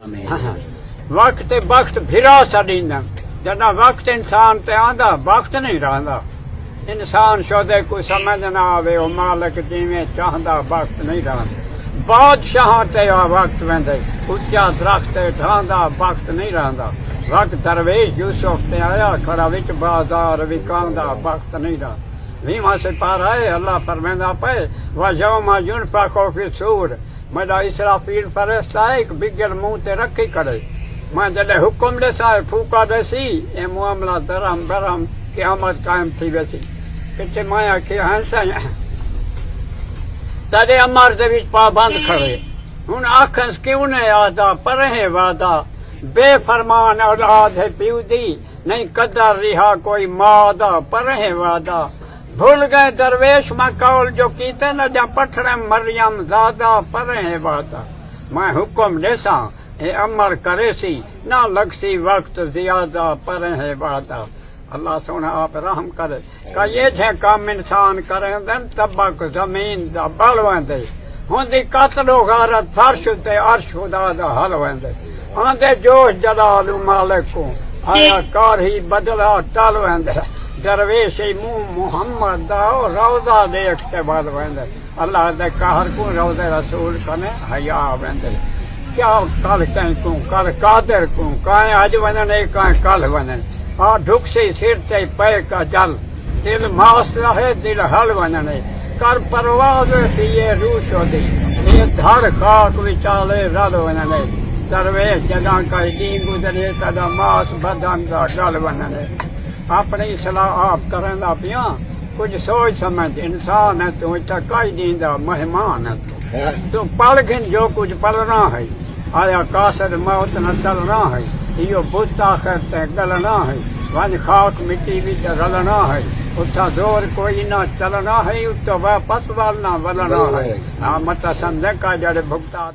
वक्त वक्त फिरा छींदा जॾहिं वक्त इंसान ते आंदा वक्त नहीं रहंदा। इंसान शोदे कोई समझ न आवे ओ मालिक जिवें चाहंदा वक्त नहीं रहंदा। बादशाह ते वक्त वेंदे उच्चा दरख्त ठहंदा वक्त नहीं रहंदा। वक्त दरवेश यूसुफ ते आया खड़ा विच बाजार विकांदा वक्त नहीं रहंदा। 20वां सिपारा है अल्लाह फरमांदा पे वयौमा युनफखु फिस्सूर मेरा इसराफील फरिश्ता है एक बिगड़ मुंह ते रखी करे मैं जॾहिं हुकुम ॾिसां फूका ॾिसी ऐं मामला दरम बरम क़यामत कायम थी वेसी पिछे माया खे हंसां तॾहिं अमर दे विच पाबंद खड़े हुन आखंस क्यों ने आदा परहें वादा बेफरमान औलाद है पीउदी नहीं कदर रिहा कोई मादा परहें वादा भूल गए दरवेश मां कौल जो कीते न जा पठड़े मरियम ज़ादा परहें वादा मैं हुकुम ॾिसां ए अमल करे सी ना लगसी वक्त ज्यादा परहें वादा। अल्लाह सोना आप रहम करे का ये जे काम इंसान करेंदन तबक जमीन दा बल वेंदे हुंदी कतलो गारत फर्श ते अर्श खुदा दा हल वेंदे आंदे जोश जलाल मालिक को आया कार ही बदला टल वेंदे दरवेश मुंह मोहम्मद दा रोजा देखते बल वेंदे अल्लाह दे कहर को रोजे रसूल कने हया वेंदे क्या कल कहीं को कल कादर को काए अज वने काए कल वने आ ढुकसी सिर ते पे का जल दिल मास रहे दिल हल वने कर परवाज ये रूश दी ये धड़ खाक विचाले रल वने दरवेश जदा का दी गुजरे तदा मास बदन दा गल वने अपनी सलाह आप करंदा पिया कुछ सोच समझ इंसान है तू इतना कई दींदा मेहमान है तू पढ़ गिन जो कुछ पढ़ना है आया कासर मौत न चलना है यो बुता करते गलना है वन खाक मिट्टी विच रलना है उठा जोर कोई ना चलना है उत्तो वापस वालना वलना है मत समझ का जड़ भुगता